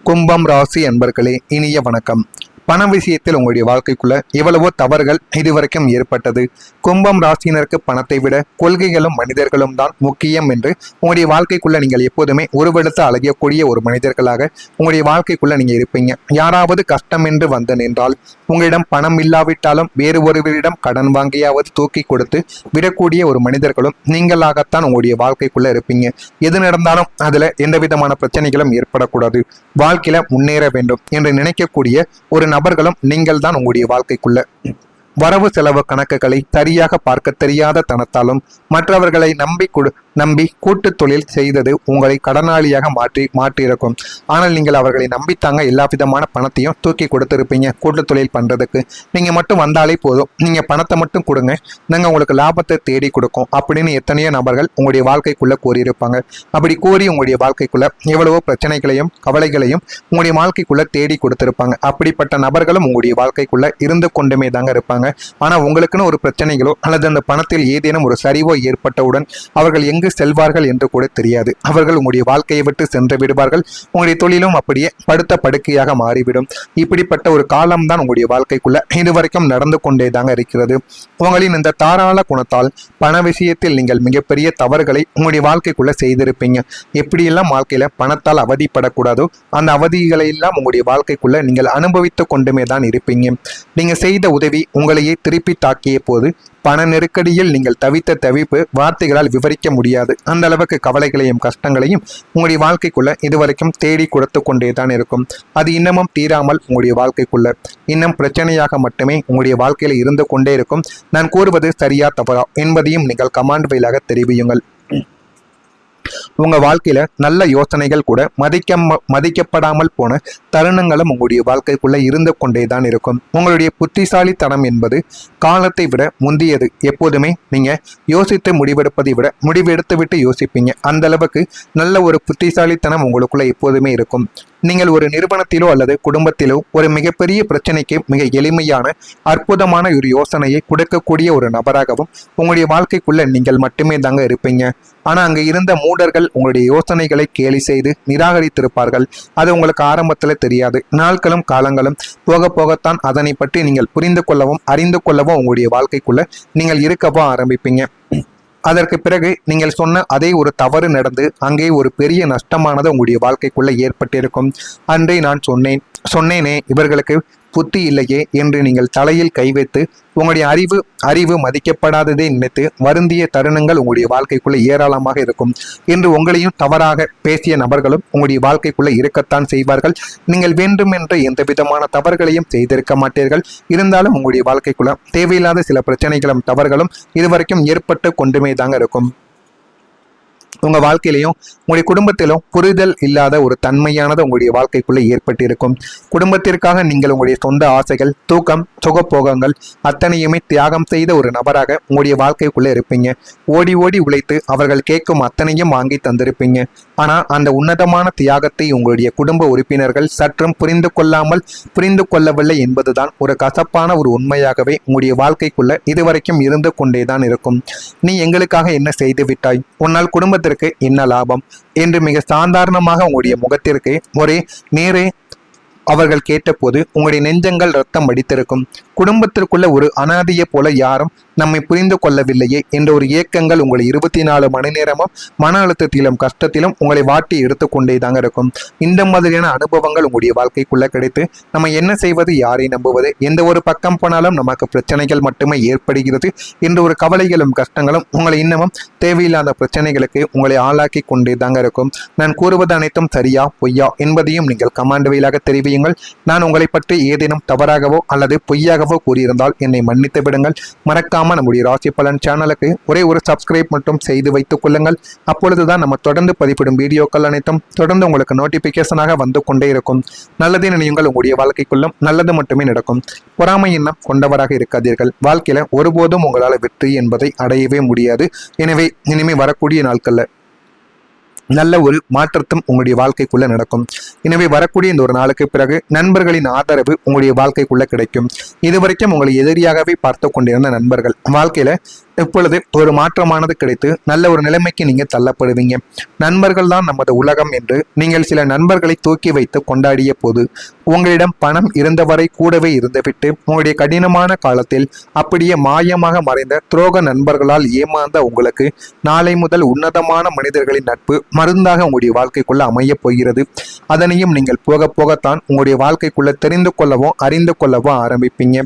கும்பம் ராசி அன்பர்களே, இனிய வணக்கம். பண விஷயத்தில் உங்களுடைய வாழ்க்கைக்குள்ள எவ்வளவோ தவறுகள் இதுவரைக்கும் ஏற்பட்டது. கும்பம் ராசியினருக்கு பணத்தை விட கொள்கைகளும் மனிதர்களும் தான் முக்கியம் என்று உங்களுடைய வாழ்க்கைக்குள்ள நீங்கள் எப்போதுமே உருவெடுத்து அழகக்கூடிய ஒரு மனிதர்களாக உங்களுடைய வாழ்க்கைக்குள்ள நீங்க இருப்பீங்க. யாராவது கஷ்டம் என்று வந்து நின்றால் உங்களிடம் பணம் இல்லாவிட்டாலும் வேறு ஒருவரிடம் கடன் வாங்கியாவது தூக்கி கொடுத்து விடக்கூடிய ஒரு மனிதர்களும் நீங்களாகத்தான் உங்களுடைய வாழ்க்கைக்குள்ள இருப்பீங்க. எது நடந்தாலும் அதுல எந்த விதமான பிரச்சனைகளும் ஏற்படக்கூடாது, வாழ்க்கையில முன்னேற வேண்டும் என்று நினைக்கக்கூடிய ஒரு நபர்களும் நீங்கள் தான் உங்களுடைய வாழ்க்கைக்குள்ள. வரவு செலவு கணக்குகளை சரியாக பார்க்க தெரியாத தனத்தாலும் மற்றவர்களை நம்பி கூட்டு தொழில் செய்தது உங்களை கடனாளியாக மாற்றியிருக்கும். ஆனால் நீங்கள் அவர்களை நம்பித்தாங்க எல்லா விதமான பணத்தையும் தூக்கி கொடுத்துருப்பீங்க. கூட்டு தொழில் பண்றதுக்கு நீங்க மட்டும் வந்தாலே போதும், நீங்க பணத்தை மட்டும் கொடுங்க, நாங்கள் உங்களுக்கு லாபத்தை தேடி கொடுக்கும் அப்படின்னு எத்தனையோ நபர்கள் உங்களுடைய வாழ்க்கைக்குள்ள கூறியிருப்பாங்க. அப்படி கூறி உங்களுடைய வாழ்க்கைக்குள்ள எவ்வளவோ பிரச்சனைகளையும் கவலைகளையும் உங்களுடைய வாழ்க்கைக்குள்ள தேடி கொடுத்திருப்பாங்க. அப்படிப்பட்ட நபர்களும் உங்களுடைய வாழ்க்கைக்குள்ள இருந்து கொண்டுமே தாங்க இருப்பாங்க. ஆனா உங்களுக்குன்னு ஒரு பிரச்சனைகளோ அல்லது அந்த பணத்தில் ஏதேனும் ஒரு சரிவோ ஏற்பட்டவுடன் அவர்கள் எங்கு செல்வார்கள் என்று கூட தெரியாது. அவர்கள் உங்களுடைய வாழ்க்கையை விட்டு சென்று விடுவார்கள். உங்களுடைய தொழிலும் அப்படியே படுத்த படுக்கையாக மாறிவிடும். இப்படிப்பட்ட ஒரு காலம்தான் உங்களுடைய வாழ்க்கைக்குள்ள இதுவரைக்கும் நடந்து கொண்டே தாங்க இருக்கிறது. உங்களின் இந்த தாராள குணத்தால் பண விஷயத்தில் நீங்கள் மிகப்பெரிய தவறுகளை உங்களுடைய வாழ்க்கைக்குள்ள செய்திருப்பீங்க. எப்படியெல்லாம் வாழ்க்கையில பணத்தால் அவதிப்படக்கூடாதோ அந்த அவதிகளை எல்லாம் உங்களுடைய வாழ்க்கைக்குள்ள நீங்கள் அனுபவித்துக் கொண்டுமே தான் இருப்பீங்க. நீங்க செய்த உதவி உங்களையே திருப்பி தாக்கிய போது பண நெருக்கடியில் நீங்கள் தவித்த தவிப்பு வார்த்தைகளால் விவரிக்க முடியாது. அந்த அளவுக்கு கவலைகளையும் கஷ்டங்களையும் உங்களுடைய வாழ்க்கைக்குள்ள இதுவரைக்கும் தேடி கொடுத்து கொண்டே தான் இருக்கும். அது இன்னமும் தீராமல் உங்களுடைய வாழ்க்கைக்குள்ள இன்னும் பிரச்சனையாக மட்டுமே உங்களுடைய வாழ்க்கையில இருந்து கொண்டே இருக்கும். நான் கூறுவது சரியா தவறா என்பதையும் நீங்கள் கமெண்ட் வாயிலாக தெரிவியுங்கள். உங்க வாழ்க்கையில நல்ல யோசனைகள் கூட மதிக்கப்படாமல் போன தருணங்களும் உங்களுடைய வாழ்க்கைக்குள்ள இருந்து கொண்டேதான் இருக்கும். உங்களுடைய புத்திசாலித்தனம் என்பது காலத்தை விட முந்தியது. எப்போதுமே நீங்க யோசித்து முடிவெடுப்பதை விட முடிவெடுத்து விட்டு யோசிப்பீங்க. அந்த அளவுக்கு நல்ல ஒரு புத்திசாலித்தனம் உங்களுக்குள்ள எப்போதுமே இருக்கும். நீங்கள் ஒரு நிறுவனத்திலோ அல்லது குடும்பத்திலோ ஒரு மிகப்பெரிய பிரச்சனைக்கு மிக எளிமையான அற்புதமான ஒரு யோசனையை கொடுக்கக்கூடிய ஒரு நபராகவும் உங்களுடைய வாழ்க்கைக்குள்ள நீங்கள் மட்டுமே தாங்க இருப்பீங்க. ஆனா அங்க இருந்த மூடர்கள் உங்களுடைய யோசனைகளை கேலி செய்து நிராகரித்திருப்பார்கள். அது உங்களுக்கு ஆரம்பத்துல தெரியாது. நாட்களும் காலங்களும் போக போகத்தான் அதனை பற்றி நீங்கள் புரிந்து கொள்ளவும் அறிந்து கொள்ளவும் உங்களுடைய வாழ்க்கைக்குள்ள நீங்கள் இருக்கவும் ஆரம்பிப்பீங்க. அதற்கு பிறகு நீங்கள் சொன்ன அதே ஒரு தவறு நடந்து அங்கே ஒரு பெரிய நஷ்டமானது உங்களுடைய வாழ்க்கைக்குள்ள ஏற்பட்டிருக்கும். அன்றே நான் சொன்னேனே இவர்களுக்கு புத்தி இல்லையே என்று நீங்கள் தலையில் கை வைத்து உங்களுடைய அறிவு மதிக்கப்படாததை நினைத்து வருந்திய தருணங்கள் உங்களுடைய வாழ்க்கைக்குள்ள ஏராளமாக இருக்கும். என்று உங்களையும் தவறாக பேசிய நபர்களும் உங்களுடைய வாழ்க்கைக்குள்ள இருக்கத்தான் செய்வார்கள். நீங்கள் வேண்டுமென்ற எந்த விதமான தவறுகளையும் செய்திருக்க மாட்டீர்கள். இருந்தாலும் உங்களுடைய வாழ்க்கைக்குள்ள தேவையில்லாத சில பிரச்சனைகளும் தவறுகளும் இதுவரைக்கும் ஏற்பட்டு கொண்டுமே தாங்க இருக்கும். உங்க வாழ்க்கையிலையும் உங்களுடைய குடும்பத்திலும் புரிதல் இல்லாத ஒரு தன்மையானது உங்களுடைய வாழ்க்கைக்குள்ளே ஏற்பட்டிருக்கும். குடும்பத்திற்காக நீங்கள் உங்களுடைய சொந்த ஆசைகள், தூக்கம், சுகப்போகங்கள் அத்தனையுமே தியாகம் செய்த ஒரு நபராக உங்களுடைய வாழ்க்கைக்குள்ளே இருப்பீங்க. ஓடி ஓடி உழைத்து அவர்கள் கேட்கும் அத்தனையும் வாங்கி தந்திருப்பீங்க. ஆனா அந்த உன்னதமான தியாகத்தை உங்களுடைய குடும்ப உறுப்பினர்கள் சற்றும் புரிந்து கொள்ளவில்லை என்பதுதான் ஒரு கசப்பான ஒரு உண்மையாகவே உங்களுடைய வாழ்க்கைக்குள்ள இதுவரைக்கும் இருந்து கொண்டேதான் இருக்கும். நீ எங்களுக்காக என்ன செய்து விட்டாய், உன்னால் குடும்பத்திற்கு என்ன லாபம் என்று மிக சாதாரணமாக உங்களுடைய முகத்திற்கு ஒரே நேரே அவர்கள் கேட்டபோது உங்களுடைய நெஞ்சங்கள் ரத்தம் அடித்திருக்கும். குடும்பத்திற்குள்ள ஒரு அனாதையை போல யாரும் நம்மை புரிந்து கொள்ளவில்லையே என்ற ஒரு ஏக்கங்கள் உங்களை 24 மணி நேரமும் மன அழுத்தத்திலும் கஷ்டத்திலும் உங்களை வாட்டி எடுத்துக்கொண்டே தாங்க இருக்கும். இந்த மாதிரியான அனுபவங்கள் உங்களுடைய வாழ்க்கைக்குள்ள கிடைத்து நம்ம என்ன செய்வது, யாரை நம்புவது, எந்த ஒரு பக்கம் போனாலும் நமக்கு பிரச்சனைகள் மட்டுமே ஏற்படுகிறது என்ற ஒரு கவலைகளும் கஷ்டங்களும் உங்களை இன்னமும் தேவையில்லாத பிரச்சனைகளுக்கு உங்களை ஆளாக்கி கொண்டே தாங்க இருக்கும். நான் கூறுவது அனைத்தும் சரியா பொய்யா என்பதையும் நீங்கள் கமெண்ட் வாயிலாக தெரிவியுங்கள். நான் உங்களை பற்றி ஏதேனும் தவறாகவோ அல்லது பொய்யாகவோ கூறியிருந்தால் என்னை மன்னித்து விடுங்கள். மறக்காம நம்முடைய ராசி பலன் சேனலுக்கு ஒரே ஒரு சப்ஸ்கிரைப் மட்டும் செய்து வைத்துக் கொள்ளுங்கள். அப்பொழுதுதான் நம்ம தொடர்ந்து பதிவிடும் வீடியோக்கள் அனைத்தும் தொடர்ந்து உங்களுக்கு நோட்டிபிகேஷனாக வந்து கொண்டே இருக்கும். நல்லதே நினையுங்கள், உங்களுடைய வாழ்க்கைக்குள்ளும் நல்லது மட்டுமே நடக்கும். பொறாமை எண்ணம் கொண்டவராக இருக்காதீர்கள். வாழ்க்கையில ஒருபோதும் உங்களால் வெற்றி என்பதை அடையவே முடியாது. எனவே இனிமே வரக்கூடிய நாட்கள்ல நல்ல ஒரு மாற்றத்தும் உங்களுடைய வாழ்க்கைக்குள்ள நடக்கும். எனவே வரக்கூடிய இந்த ஒரு நாளுக்கு பிறகு நண்பர்களின் ஆதரவு உங்களுடைய வாழ்க்கைக்குள்ள கிடைக்கும். இதுவரைக்கும் உங்களை எதிரியாகவே பார்த்து கொண்டிருந்த நண்பர்கள் வாழ்க்கையில இப்பொழுது ஒரு மாற்றமானது கிடைத்து நல்ல ஒரு நிலைமைக்கு நீங்க தள்ளப்படுவீங்க. நண்பர்கள் தான் நமது உலகம் என்று நீங்கள் சில நண்பர்களை தூக்கி வைத்து கொண்டாடிய போது உங்களிடம் பணம் இருந்தவரை கூடவே இருந்துவிட்டு உங்களுடைய கடினமான காலத்தில் அப்படியே மாயமாக மறைந்த துரோக நண்பர்களால் ஏமாந்த உங்களுக்கு நாளை முதல் உன்னதமான மனிதர்களின் நட்பு மருந்தாக உங்களுடைய வாழ்க்கைக்குள்ள அமைய போகிறது. அதனையும் நீங்கள் போக போகத்தான் உங்களுடைய வாழ்க்கைக்குள்ள தெரிந்து கொள்ளவோ அறிந்து கொள்ளவோ ஆரம்பிப்பீங்க.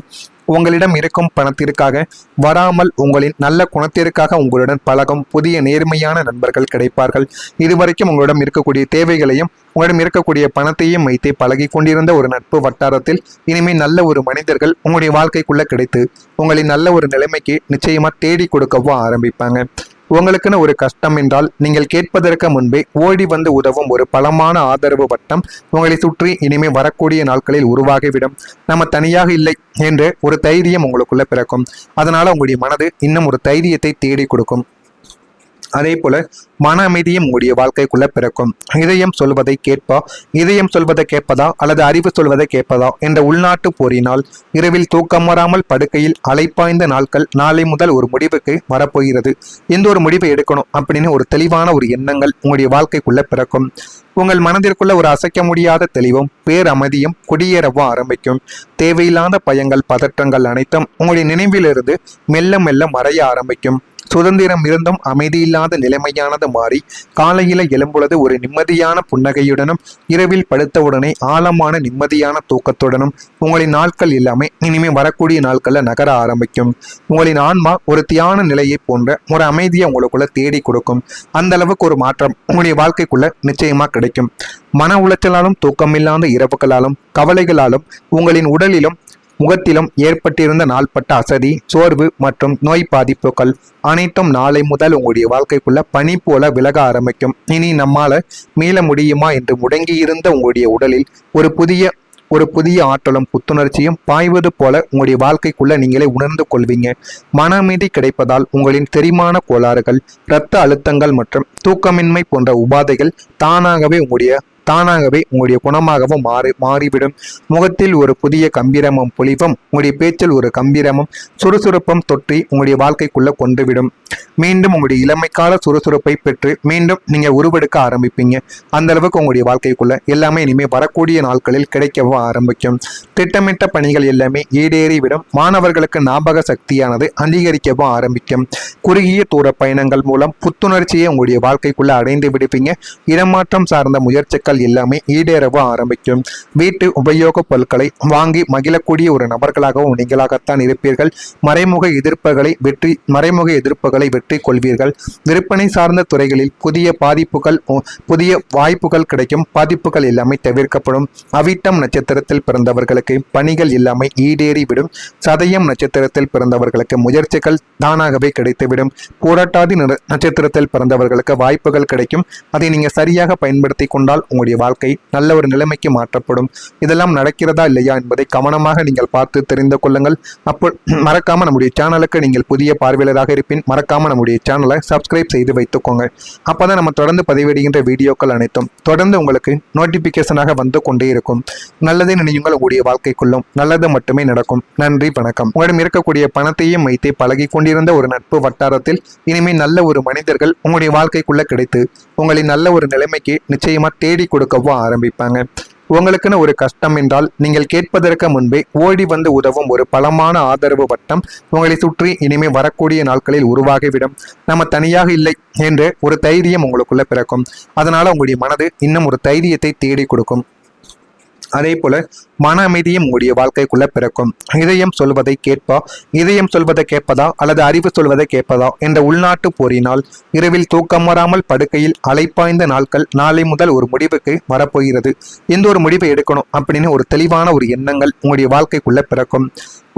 உங்களிடம் இருக்கும் பணத்திற்காக வராமல் உங்களின் நல்ல குணத்திற்காக உங்களுடன் பழகும் புதிய நேர்மையான நண்பர்கள் கிடைப்பார்கள். இதுவரைக்கும் உங்களிடம் இருக்கக்கூடிய தேவைகளையும் உங்களிடம் இருக்கக்கூடிய பணத்தையும் வைத்து பழகி கொண்டிருந்த ஒரு நட்பு வட்டாரத்தில் இனிமேல் நல்ல ஒரு மனிதர்கள் உங்களுடைய வாழ்க்கைக்குள்ள கிடைத்து உங்களின் நல்ல ஒரு நிலைமைக்கு நிச்சயமா தேடி கொடுக்கவோ ஆரம்பிப்பாங்க. உங்களுக்குன்னு ஒரு கஷ்டம் என்றால் நீங்கள் கேட்பதற்கு முன்பே ஓடி வந்து உதவும் ஒரு பலமான ஆதரவு வட்டம் உங்களை சுற்றி இனிமே வரக்கூடிய நாட்களில் உருவாகிவிடும். நம்ம தனியாக இல்லை என்று ஒரு தைரியம் உங்களுக்குள்ள பிறக்கும். அதனால உங்களுடைய மனது இன்னும் ஒரு தைரியத்தை தேடி கொடுக்கும். அதே போல மன அமைதியும் உங்களுடைய வாழ்க்கைக்குள்ள பிறக்கும். இதயம் சொல்வதை கேட்பா, இதயம் சொல்வதை கேட்பதா அல்லது அறிவு சொல்வதை கேட்பதா என்ற உள்நாட்டு போரினால் இரவில் தூக்கம் வராமல் படுக்கையில் அலைப்பாய்ந்த நாட்கள் நாளை முதல் ஒரு முடிவுக்கு வரப்போகிறது. எந்த ஒரு முடிவை எடுக்கணும் அப்படின்னு ஒரு தெளிவான ஒரு எண்ணங்கள் உங்களுடைய வாழ்க்கைக்குள்ள பிறக்கும். உங்கள் மனதிற்குள்ள ஒரு அசைக்க முடியாத தெளிவும் பேரமைதியும் குடியேறவும் ஆரம்பிக்கும். தேவையில்லாத பயங்கள் பதற்றங்கள் அனைத்தும் உங்களுடைய நினைவிலிருந்து மெல்ல மெல்ல மறைய ஆரம்பிக்கும். சுதந்திரம் இருந்தும் அமைதியில்லாத நிலைமையானது மாறி காலையில எழும்பொழுது ஒரு நிம்மதியான புன்னகையுடனும் இரவில் படுத்தவுடனே ஆழமான நிம்மதியான தூக்கத்துடனும் உங்களின் நாட்கள் எல்லாமே இனிமே வரக்கூடிய நாட்கள்ல நகர ஆரம்பிக்கும். உங்களின் ஆன்மா ஒரு தியான நிலையை போன்ற ஒரு அமைதியை உங்களுக்குள்ள தேடி கொடுக்கும். அந்த அளவுக்கு ஒரு மாற்றம் உங்களுடைய வாழ்க்கைக்குள்ள நிச்சயமா கிடைக்கும். மன உளைச்சலாலும் தூக்கமில்லாத இரவுகளாலும் கவலைகளாலும் உங்களின் உடலிலும் முகத்திலும் ஏற்பட்டிருந்த நாள்பட்ட அசதி, சோர்வு மற்றும் நோய் பாதிப்புகள் அனைத்தும் நாளை முதல் உங்களுடைய வாழ்க்கைக்குள்ள பனி போல விலக ஆரம்பிக்கும். இனி நம்மால மீள முடியுமா என்று முடங்கியிருந்த உங்களுடைய உடலில் ஒரு புதிய ஆற்றலும் புத்துணர்ச்சியும் பாய்வது போல உங்களுடைய வாழ்க்கைக்குள்ள நீங்களே உணர்ந்து கொள்வீங்க. மன அமைதி கிடைப்பதால் உங்களின் செரிமான கோளாறுகள், இரத்த அழுத்தங்கள் மற்றும் தூக்கமின்மை போன்ற உபாதைகள் தானாகவே உங்களுடைய குணமாகவும் மாறிவிடும். முகத்தில் ஒரு புதிய கம்பீரமும் பொலிவும், உங்களுடைய பேச்சில் ஒரு கம்பீரமும் சுறுசுறுப்பும் தொற்றி உங்களுடைய வாழ்க்கைக்குள்ள கொண்டுவிடும். மீண்டும் உங்களுடைய இளமைக்கால சுறுசுறுப்பை பெற்று மீண்டும் நீங்க உருவெடுக்க ஆரம்பிப்பீங்க. அந்த அளவுக்கு உங்களுடைய வாழ்க்கைக்குள்ள எல்லாமே இனிமேல் வரக்கூடிய நாட்களில் கிடைக்கவும் ஆரம்பிக்கும். திட்டமிட்ட பணிகள் எல்லாமே ஈடேறிவிடும். மாணவர்களுக்கு ஞாபக சக்தியானது அதிகரிக்கவும் ஆரம்பிக்கும். குறுகிய தூர பயணங்கள் மூலம் புத்துணர்ச்சியை உங்களுடைய வாழ்க்கைக்குள்ள அடைந்து விடுவீங்க. இடமாற்றம் சார்ந்த முயற்சிகள் எல்லாமே ஈடேறவும் ஆரம்பிக்கும். வீட்டு உபயோக பொருட்களை வாங்கி மகிழக்கூடிய ஒரு நபர்களாகவும் நீங்களாகத்தான் இருப்பீர்கள். மறைமுக எதிர்ப்புகளை வெற்றி கொள்வீர்கள். விற்பனை சார்ந்த துறைகளில் புதிய வாய்ப்புகள் கிடைக்கும். பாதிப்புகள் எல்லாமே தவிர்க்கப்படும். அவிட்டம் நட்சத்திரத்தில் பிறந்தவர்களுக்கு பணிகள் எல்லாமே ஈடேறிவிடும். சதயம் நட்சத்திரத்தில் பிறந்தவர்களுக்கு முயற்சிகள் தானாகவே கிடைத்துவிடும். பூரட்டாதி நட்சத்திரத்தில் பிறந்தவர்களுக்கு வாய்ப்புகள் கிடைக்கும். அதை நீங்க சரியாக பயன்படுத்தி கொண்டால் உங்களுடைய வாழ்க்கை நல்ல ஒரு நிலைமைக்கு மாற்றப்படும். இதெல்லாம் நடக்கிறதா இல்லையா என்பதை கவனமாக நீங்கள் பார்த்து தெரிந்து கொள்ளுங்கள். அப்போ மறக்காம நம்முடைய சேனலுக்கு நீங்கள் புதிய பார்வையாளராக இருப்பின் மறக்காம நம்முடைய சேனலை சப்ஸ்கிரைப் செய்து வைத்துக்கோங்க. அப்பதான் நம்ம தொடர்ந்து பதிவிடுகின்ற வீடியோக்கள் அனைத்தும் தொடர்ந்து உங்களுக்கு நோட்டிபிகேஷனாக வந்து கொண்டே இருக்கும். நல்லதை நினையுங்கள், உங்களுடைய வாழ்க்கைக்குள்ளும் நல்லது மட்டுமே நடக்கும். நன்றி, வணக்கம். உங்களிடம் இருக்கக்கூடிய பணத்தையும் வைத்து பழகி கொண்டிருந்த ஒரு நட்பு வட்டாரத்தில் இனிமேல் நல்ல ஒரு மனிதர்கள் உங்களுடைய வாழ்க்கைக்குள்ள கிடைத்து உங்களின் நல்ல ஒரு நிலைமைக்கு நிச்சயமா தேடி கொடுக்கவும் ஆரம்பிப்பாங்க. உங்களுக்குன்னு ஒரு கஷ்டம் என்றால் நீங்கள் கேட்பதற்கு முன்பே ஓடி வந்து உதவும் ஒரு பலமான ஆதரவு வட்டம் உங்களை சுற்றி இனிமே வரக்கூடிய நாட்களில் உருவாகிவிடும். நம்ம தனியாக இல்லை என்று ஒரு தைரியம் உங்களுக்குள்ள பிறக்கும். அதனால உங்களுடைய மனது இன்னும் ஒரு தைரியத்தை தேடி கொடுக்கும். அதே போல மன அமைதியும் உங்களுடைய வாழ்க்கைக்குள்ள பிறக்கும். இதயம் சொல்வதை கேட்பதா அல்லது அறிவு சொல்வதை கேட்பதா என்ற உள்நாட்டு போரினால் இரவில் தூக்கம் வராமல் படுக்கையில் அலைப்பாய்ந்த நாட்கள் நாளை முதல் ஒரு முடிவுக்கு வரப்போகிறது. எந்த ஒரு முடிவை எடுக்கணும் அப்படின்னு ஒரு தெளிவான ஒரு எண்ணங்கள் உங்களுடைய வாழ்க்கைக்குள்ள பிறக்கும்.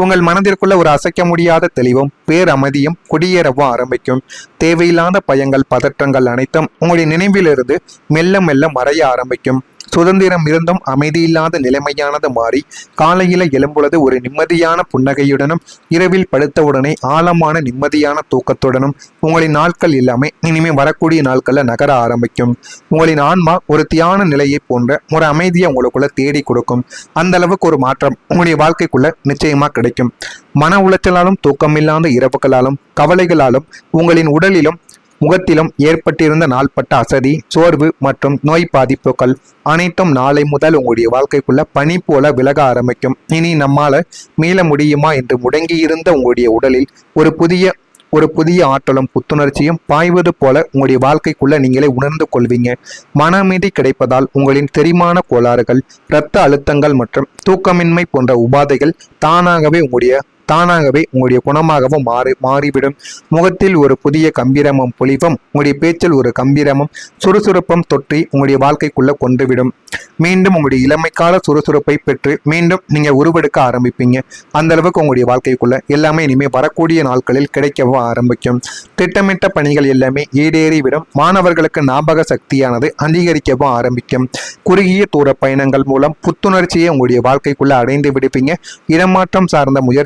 உங்கள் மனதிற்குள்ள ஒரு அசைக்க முடியாத தெளிவும் பேரமைதியும் குடியேறவும் ஆரம்பிக்கும். தேவையில்லாத பயங்கள் பதற்றங்கள் அனைத்தும் உங்களுடைய நினைவிலிருந்து மெல்ல மெல்ல மறைய ஆரம்பிக்கும். சுதந்திரம் இருந்தும் அமைதியில்லாத நிலைமையானது மாறி காலையில எழும்பொழுது ஒரு நிம்மதியான புன்னகையுடனும் இரவில் படுத்தவுடனே ஆழமான நிம்மதியான தூக்கத்துடனும் உங்களின் நாட்கள் எல்லாமே இனிமே வரக்கூடிய நாட்கள்ல நகர ஆரம்பிக்கும். உங்களின் ஆன்மா ஒரு தியான நிலையை போன்ற ஒரு அமைதியை உங்களுக்குள்ள தேடி கொடுக்கும். அந்த அளவுக்கு ஒரு மாற்றம் உங்களுடைய வாழ்க்கைக்குள்ள நிச்சயமா கிடைக்கும். மன உளைச்சலாலும் தூக்கமில்லாத இரவுகளாலும் கவலைகளாலும் உங்களின் உடலிலும் முகத்திலும் ஏற்பட்டிருந்த நாள்பட்ட அசதி, சோர்வு மற்றும் நோய் பாதிப்புகள் அனைத்தும் நாளை முதல் உங்களுடைய வாழ்க்கைக்குள்ள பனி போல விலக ஆரம்பிக்கும். இனி நம்மால மீள முடியுமா என்று முடங்கியிருந்த உங்களுடைய உடலில் ஒரு புதிய ஆற்றலும் புத்துணர்ச்சியும் பாய்வது போல உங்களுடைய வாழ்க்கைக்குள்ள நீங்களே உணர்ந்து கொள்வீங்க. மன அமைதி கிடைப்பதால் உங்களின் செரிமான கோளாறுகள், இரத்த அழுத்தங்கள் மற்றும் தூக்கமின்மை போன்ற உபாதைகள் தானாகவே உங்களுடைய குணமாகவும் மாறிவிடும். முகத்தில் ஒரு புதிய கம்பீரமும் பொலிவும், உங்களுடைய பேச்சில் ஒரு கம்பீரமும் சுறுசுறுப்பும் தொற்றி உங்களுடைய வாழ்க்கைக்குள்ள கொண்டுவிடும். மீண்டும் உங்களுடைய இளமைக்கால சுறுசுறுப்பை பெற்று மீண்டும் நீங்க உருவெடுக்க ஆரம்பிப்பீங்க. அந்த அளவுக்கு உங்களுடைய வாழ்க்கைக்குள்ள எல்லாமே இனிமே வரக்கூடிய நாட்களில் கிடைக்கவும் ஆரம்பிக்கும். திட்டமிட்ட பணிகள் எல்லாமே ஈடேறிவிடும். மாணவர்களுக்கு ஞாபக சக்தியானது அதிகரிக்கவும் ஆரம்பிக்கும். குறுகிய தூர பயணங்கள் மூலம் புத்துணர்ச்சியை உங்களுடைய வாழ்க்கைக்குள்ள அடைந்து விடுப்பீங்க. இடமாற்றம் சார்ந்த முயற்சி